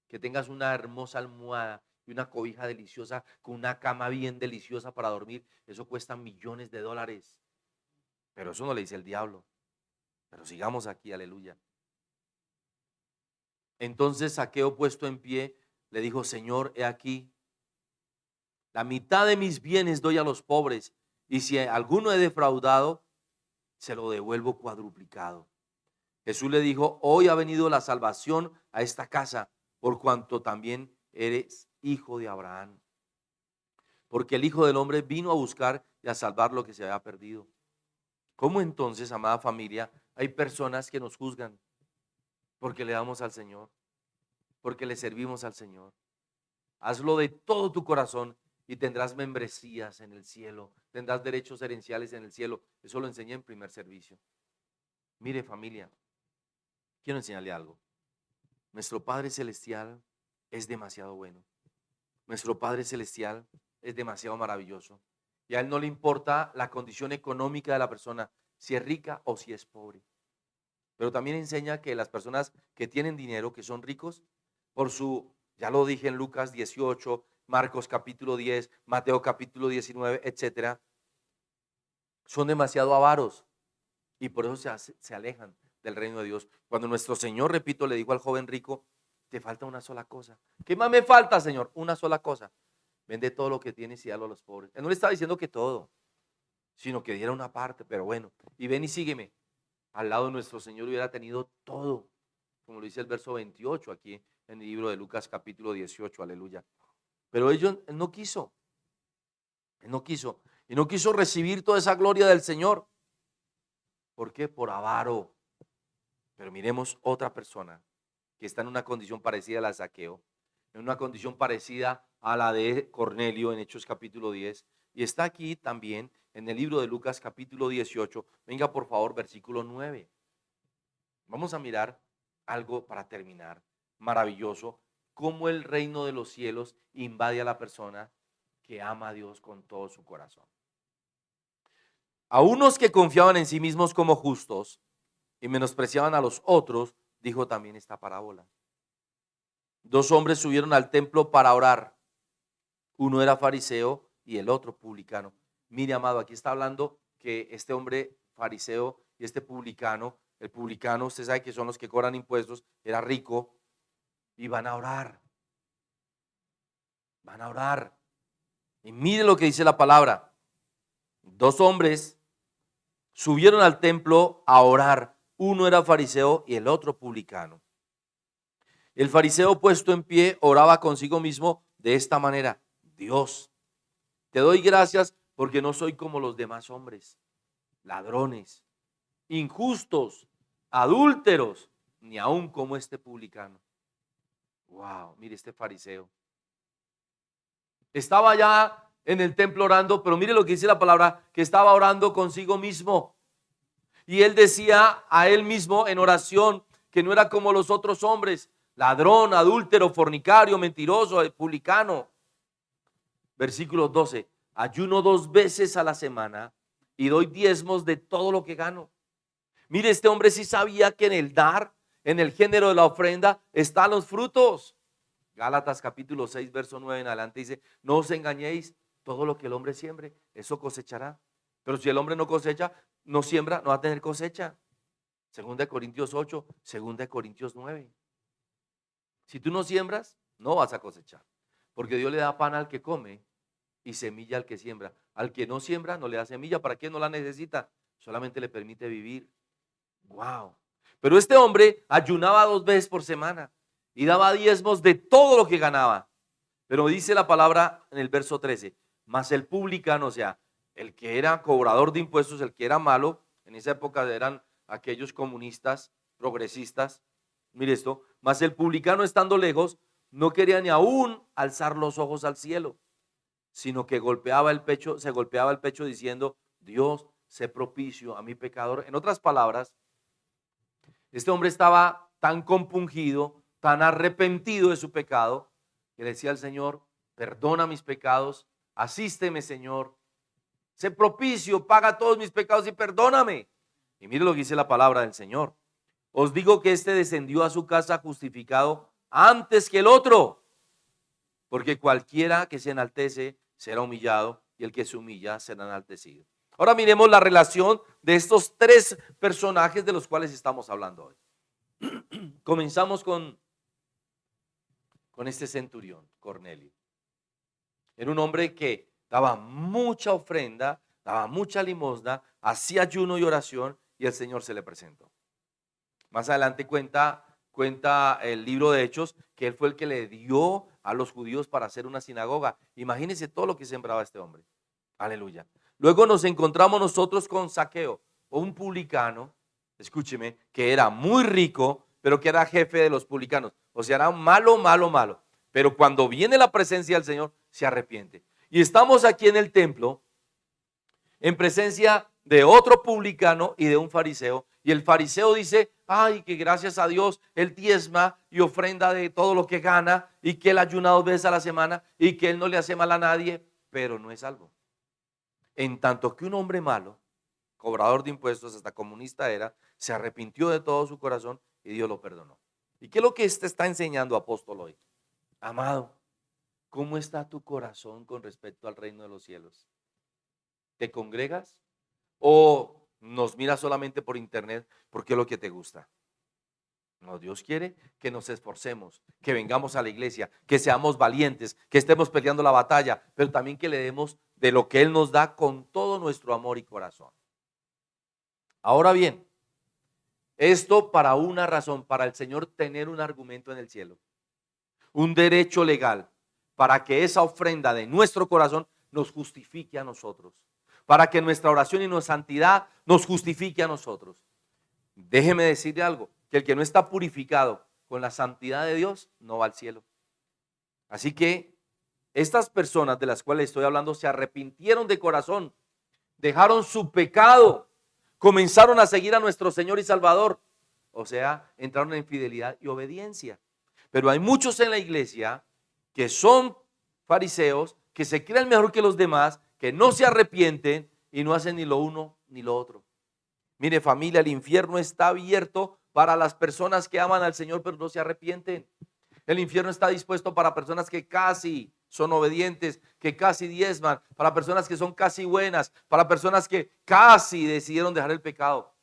Que tengas una hermosa almohada y una cobija deliciosa con una cama bien deliciosa para dormir, eso cuesta millones de dólares. Pero eso no le dice el diablo. Pero sigamos aquí, aleluya. Entonces Zaqueo puesto en pie le dijo, Señor, he aquí, la mitad de mis bienes doy a los pobres y si alguno he defraudado, se lo devuelvo cuadruplicado. Jesús le dijo, hoy ha venido la salvación a esta casa por cuanto también eres hijo de Abraham. Porque el Hijo del Hombre vino a buscar y a salvar lo que se había perdido. ¿Cómo entonces, amada familia, hay personas que nos juzgan? porque le damos al Señor, porque le servimos al Señor. Hazlo de todo tu corazón y tendrás membresías en el cielo, tendrás derechos herenciales en el cielo. Eso lo enseñé en primer servicio. Mire, familia, quiero enseñarle algo. Nuestro Padre Celestial es demasiado bueno. Nuestro Padre Celestial es demasiado maravilloso. Y a Él no le importa la condición económica de la persona, si es rica o si es pobre. Pero también enseña que las personas que tienen dinero, que son ricos, por su, ya lo dije en Lucas 18, Marcos capítulo 10, Mateo capítulo 19, etcétera, son demasiado avaros y por eso se alejan del reino de Dios. Cuando nuestro Señor, repito, le dijo al joven rico, te falta una sola cosa. ¿Qué más me falta, Señor? Una sola cosa. Vende todo lo que tienes y dalo a los pobres. Él no le estaba diciendo que todo, sino que diera una parte, pero bueno, y ven y sígueme. Al lado de nuestro Señor hubiera tenido todo, como lo dice el verso 28 aquí en el libro de Lucas capítulo 18, aleluya. Pero él no quiso, él no quiso, y no quiso recibir toda esa gloria del Señor. ¿Por qué? Por avaro. Pero miremos otra persona que está en una condición parecida a la de Zaqueo, en una condición parecida a la de Cornelio en Hechos capítulo 10, y está aquí también en el libro de Lucas capítulo 18. Venga por favor, versículo 9. Vamos a mirar algo para terminar, maravilloso, cómo el reino de los cielos invade a la persona que ama a Dios con todo su corazón. A unos que confiaban en sí mismos como justos y menospreciaban a los otros, dijo también esta parábola. Dos hombres subieron al templo para orar. Uno era fariseo y el otro publicano. Mire, amado, aquí está hablando que este hombre fariseo y este publicano, el publicano, usted sabe que son los que cobran impuestos, era rico y van a orar. Van a orar. Y mire lo que dice la palabra. Dos hombres subieron al templo a orar. Uno era fariseo y el otro publicano. El fariseo puesto en pie oraba consigo mismo de esta manera: Dios, te doy gracias porque no soy como los demás hombres, ladrones, injustos, adúlteros, ni aun como este publicano. Wow, mire este fariseo. Estaba ya en el templo orando, pero mire lo que dice la palabra, que estaba orando consigo mismo. Y él decía a él mismo en oración que no era como los otros hombres, ladrón, adúltero, fornicario, mentiroso, publicano. Versículo 12, ayuno 2 veces a la semana y doy diezmos de todo lo que gano. Mire, este hombre sí sabía que en el dar, en el género de la ofrenda, están los frutos. Gálatas capítulo 6, verso 9 en adelante dice, no os engañéis, todo lo que el hombre siembre, eso cosechará. Pero si el hombre no cosecha, no siembra, no va a tener cosecha. 2 Corintios 8, 2 Corintios 9. Si tú no siembras, no vas a cosechar. Porque Dios le da pan al que come y semilla al que siembra. Al que no siembra, no le da semilla. ¿Para qué no la necesita? Solamente le permite vivir. Wow. Pero este hombre ayunaba 2 veces por semana y daba diezmos de todo lo que ganaba. Pero dice la palabra en el verso 13, mas el publicano, o sea, el que era cobrador de impuestos, el que era malo, en esa época eran aquellos comunistas, progresistas, mire esto, mas el publicano estando lejos, no quería ni aún alzar los ojos al cielo, sino que golpeaba el pecho, se golpeaba el pecho diciendo, Dios, sé propicio a mi pecador. En otras palabras, este hombre estaba tan compungido, tan arrepentido de su pecado, que le decía al Señor, perdona mis pecados, asísteme, Señor, sé propicio, paga todos mis pecados y perdóname. Y mire lo que dice la palabra del Señor. Os digo que este descendió a su casa justificado antes que el otro, porque cualquiera que se enaltece será humillado y el que se humilla será enaltecido. Ahora miremos la relación de estos 3 personajes de los cuales estamos hablando hoy. Comenzamos con este centurión, Cornelio. Era un hombre que daba mucha ofrenda, daba mucha limosna, hacía ayuno y oración y el Señor se le presentó. Más adelante cuenta el libro de Hechos que él fue el que le dio a los judíos para hacer una sinagoga. Imagínense todo lo que sembraba este hombre. Aleluya. Luego nos encontramos nosotros con Zaqueo, un publicano, escúcheme, que era muy rico pero que era jefe de los publicanos. O sea, era malo, malo, malo. Pero cuando viene la presencia del Señor, se arrepiente. Y estamos aquí en el templo, en presencia de otro publicano y de un fariseo. Y el fariseo dice, ay, que gracias a Dios él diezma y ofrenda de todo lo que gana, y que él ayuna 2 veces a la semana, y que él no le hace mal a nadie, pero no es salvo. En tanto que un hombre malo, cobrador de impuestos, hasta comunista era, se arrepintió de todo su corazón y Dios lo perdonó. ¿Y qué es lo que este está enseñando, apóstol, hoy? Amado, ¿cómo está tu corazón con respecto al reino de los cielos? ¿Te congregas o nos miras solamente por internet porque es lo que te gusta? No, Dios quiere que nos esforcemos, que vengamos a la iglesia, que seamos valientes, que estemos peleando la batalla, pero también que le demos de lo que Él nos da con todo nuestro amor y corazón. Ahora bien, esto para una razón, para el Señor tener un argumento en el cielo, un derecho legal, para que esa ofrenda de nuestro corazón nos justifique a nosotros, para que nuestra oración y nuestra santidad nos justifique a nosotros. Déjeme decirle algo, que el que no está purificado con la santidad de Dios no va al cielo. Así que estas personas de las cuales estoy hablando se arrepintieron de corazón, dejaron su pecado, comenzaron a seguir a nuestro Señor y Salvador. O sea, entraron en fidelidad y obediencia. Pero hay muchos en la iglesia que son fariseos, que se creen mejor que los demás, que no se arrepienten y no hacen ni lo uno ni lo otro. Mire, familia, el infierno está abierto para las personas que aman al Señor pero no se arrepienten. El infierno está dispuesto para personas que casi son obedientes, que casi diezman, para personas que son casi buenas, para personas que casi decidieron dejar el pecado.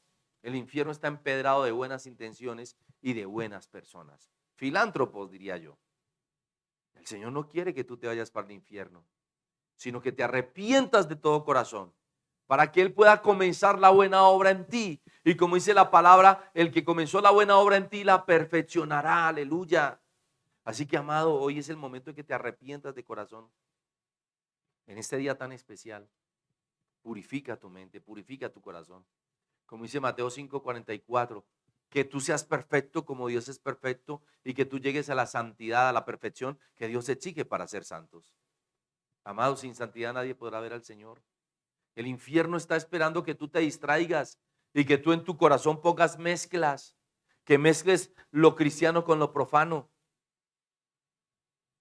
El infierno está empedrado de buenas intenciones y de buenas personas. Filántropos, diría yo. El Señor no quiere que tú te vayas para el infierno, sino que te arrepientas de todo corazón, para que Él pueda comenzar la buena obra en ti. Y como dice la palabra, el que comenzó la buena obra en ti la perfeccionará, aleluya. Así que, amado, hoy es el momento de que te arrepientas de corazón. En este día tan especial, purifica tu mente, purifica tu corazón. Como dice Mateo 5:44, que tú seas perfecto como Dios es perfecto y que tú llegues a la santidad, a la perfección que Dios exige para ser santos. Amado, sin santidad nadie podrá ver al Señor. El infierno está esperando que tú te distraigas y que tú en tu corazón pongas mezclas, que mezcles lo cristiano con lo profano,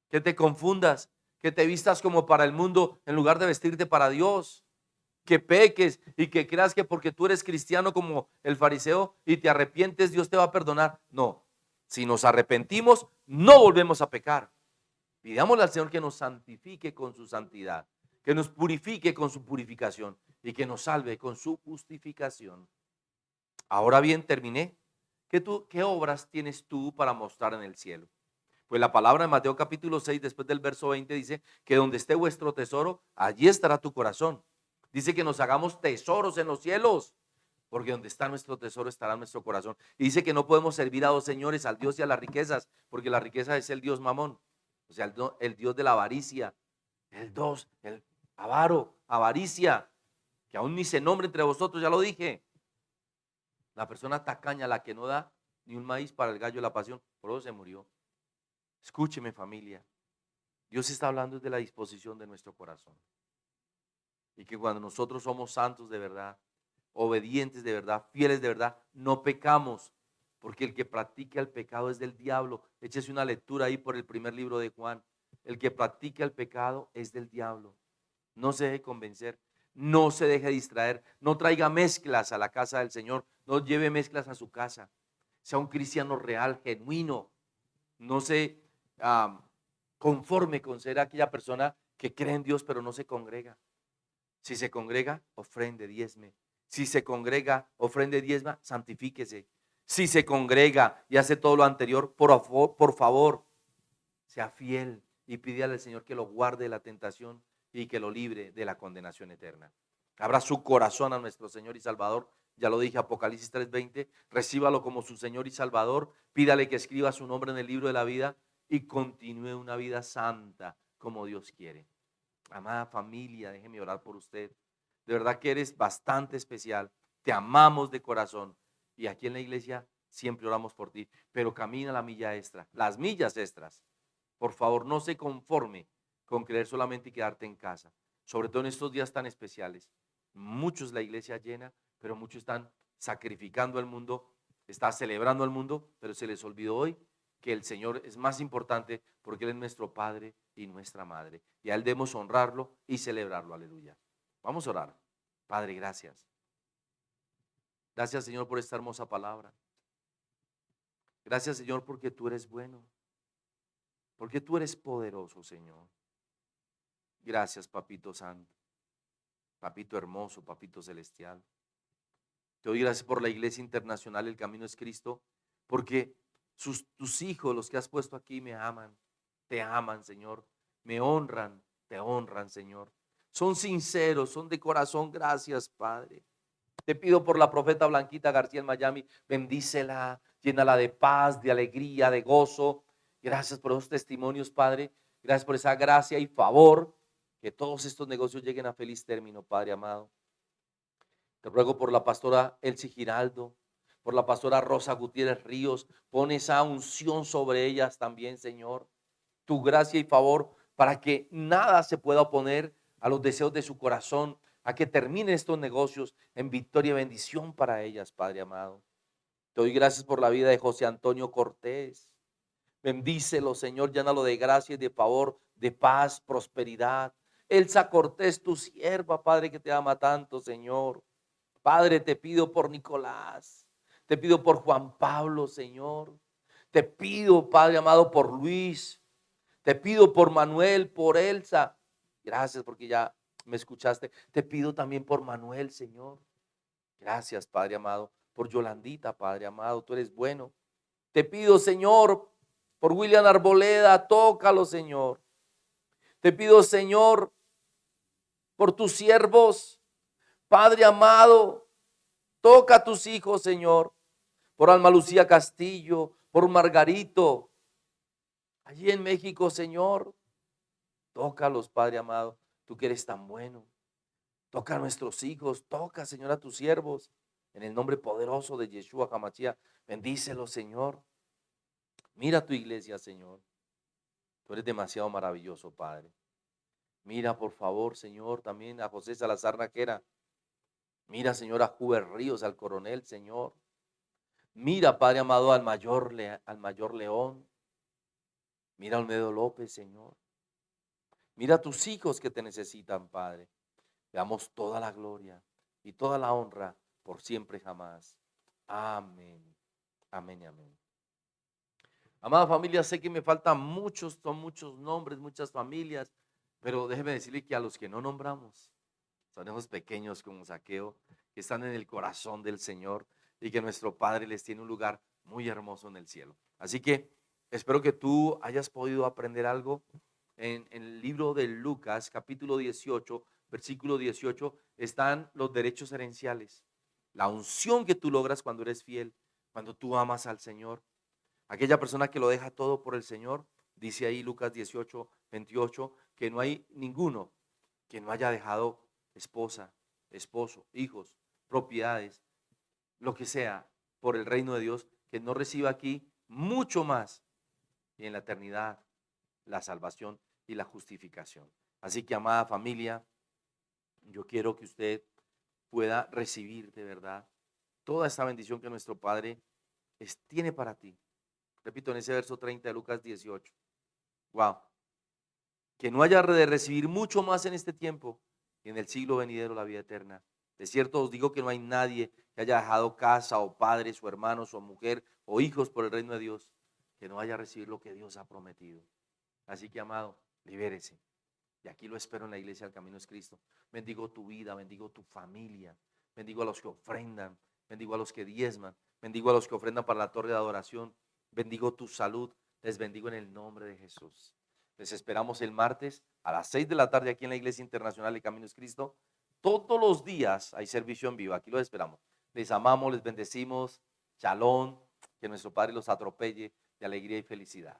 que te confundas, que te vistas como para el mundo en lugar de vestirte para Dios, que peques y que creas que porque tú eres cristiano como el fariseo y te arrepientes, Dios te va a perdonar. No, si nos arrepentimos, no volvemos a pecar. Pidámosle al Señor que nos santifique con su santidad, que nos purifique con su purificación y que nos salve con su justificación. Ahora bien, terminé. ¿Qué obras tienes tú para mostrar en el cielo? Pues la palabra en Mateo capítulo 6, después del verso 20, dice que donde esté vuestro tesoro, allí estará tu corazón. Dice que nos hagamos tesoros en los cielos, porque donde está nuestro tesoro estará nuestro corazón. Y dice que no podemos servir a dos señores, al Dios y a las riquezas, porque la riqueza es el Dios mamón, o sea, el Dios de la avaricia, el avaro, avaricia, que aún ni se nombre entre vosotros, ya lo dije. La persona tacaña, la que no da ni un maíz para el gallo de la pasión, por eso se murió. Escúcheme, familia. Dios está hablando de la disposición de nuestro corazón. Y que cuando nosotros somos santos de verdad, obedientes de verdad, fieles de verdad, no pecamos. Porque el que practica el pecado es del diablo. Échese una lectura ahí por el primer libro de Juan. El que practica el pecado es del diablo. No se deje convencer, no se deje distraer, no traiga mezclas a la casa del Señor, no lleve mezclas a su casa. Sea un cristiano real, genuino. No se conforme con ser aquella persona que cree en Dios pero no se congrega. Si se congrega, ofrende, diezme. Si se congrega, ofrende, diezma, santifíquese. Si se congrega y hace todo lo anterior, por favor, sea fiel y pídale al Señor que lo guarde de la tentación y que lo libre de la condenación eterna. Abra su corazón a nuestro Señor y Salvador. Ya lo dije, Apocalipsis 3:20. Recíbalo como su Señor y Salvador. Pídale que escriba su nombre en el libro de la vida y continúe una vida santa como Dios quiere. Amada familia, déjeme orar por usted. De verdad que eres bastante especial. Te amamos de corazón. Y aquí en la iglesia siempre oramos por ti, pero camina la milla extra, las millas extras. Por favor, no se conforme con creer solamente y quedarte en casa, sobre todo en estos días tan especiales. Muchos la iglesia llena, pero muchos están sacrificando al mundo, está celebrando al mundo, pero se les olvidó hoy que el Señor es más importante porque Él es nuestro Padre y nuestra Madre. Y a Él debemos honrarlo y celebrarlo. Aleluya. Vamos a orar. Padre, gracias. Gracias, Señor, por esta hermosa palabra. Gracias, Señor, porque tú eres bueno. Porque tú eres poderoso, Señor. Gracias, Papito Santo. Papito hermoso, Papito celestial. Te doy gracias por la Iglesia Internacional El Camino es Cristo, porque tus hijos, los que has puesto aquí, me aman, te aman, Señor, me honran, te honran, Señor. Son sinceros, son de corazón. Gracias, Padre. Te pido por la profeta Blanquita García en Miami, bendícela, llénala de paz, de alegría, de gozo. Gracias por esos testimonios, Padre. Gracias por esa gracia y favor. Que todos estos negocios lleguen a feliz término, Padre amado. Te ruego por la pastora Elsie Giraldo, por la pastora Rosa Gutiérrez Ríos. Pon esa unción sobre ellas también, Señor. Tu gracia y favor para que nada se pueda oponer a los deseos de su corazón, a que terminen estos negocios en victoria y bendición para ellas, Padre amado. Te doy gracias por la vida de José Antonio Cortés. Bendícelo, Señor, llénalo de gracia y de favor, de paz, prosperidad. Elsa Cortés, tu sierva, Padre, que te ama tanto, Señor. Padre, te pido por Nicolás, te pido por Juan Pablo, Señor. Te pido, Padre amado, por Luis. Te pido por Manuel, por Elsa. Gracias porque ya me escuchaste. Te pido también por Manuel, Señor. Gracias, Padre amado, por Yolandita, Padre amado, tú eres bueno. Te pido, Señor, por William Arboleda, tócalo, Señor. Te pido, Señor, por tus siervos, Padre amado, toca a tus hijos, Señor. Por Alma Lucía Castillo, por Margarito, allí en México, Señor. Tócalos, Padre amado, tú que eres tan bueno. Toca a nuestros hijos, toca, Señor, a tus siervos. En el nombre poderoso de Yeshua HaMashiach, bendícelos, Señor. Mira tu iglesia, Señor. Tú eres demasiado maravilloso, Padre. Mira, por favor, Señor, también a José Salazar Naquera. Mira, Señor, a Juber Ríos, al coronel, Señor. Mira, Padre amado, al mayor León. Mira a Olmedo López, Señor. Mira a tus hijos que te necesitan, Padre. Damos toda la gloria y toda la honra por siempre y jamás. Amén. Amén y amén. Amada familia, sé que me faltan muchos, son muchos nombres, muchas familias, pero déjeme decirle que a los que no nombramos, son esos pequeños como Zaqueo, que están en el corazón del Señor y que nuestro Padre les tiene un lugar muy hermoso en el cielo. Así que espero que tú hayas podido aprender algo. En el libro de Lucas, capítulo 18, versículo 18, están los derechos herenciales. La unción que tú logras cuando eres fiel, cuando tú amas al Señor. Aquella persona que lo deja todo por el Señor, dice ahí Lucas 18, 28, que no hay ninguno que no haya dejado esposa, esposo, hijos, propiedades, lo que sea, por el reino de Dios, que no reciba aquí mucho más y en la eternidad la salvación y la justificación. Así que, amada familia, yo quiero que usted pueda recibir de verdad toda esta bendición que nuestro Padre tiene para ti. Repito, en ese verso 30 de Lucas 18. Wow. Que no haya de recibir mucho más en este tiempo y en el siglo venidero la vida eterna. De cierto os digo que no hay nadie que haya dejado casa o padres o hermanos o mujer o hijos por el reino de Dios que no haya recibido lo que Dios ha prometido. Así que, amado, libérese. Y aquí lo espero en la iglesia del Camino es Cristo. Bendigo tu vida, bendigo tu familia, bendigo a los que ofrendan, bendigo a los que diezman, bendigo a los que ofrendan para la torre de adoración, bendigo tu salud, les bendigo en el nombre de Jesús. Les esperamos el martes a las 6 de la tarde aquí en la Iglesia Internacional de Camino es Cristo. Todos los días hay servicio en vivo, aquí los esperamos. Les amamos, les bendecimos, shalom, que nuestro Padre los atropelle de alegría y felicidad.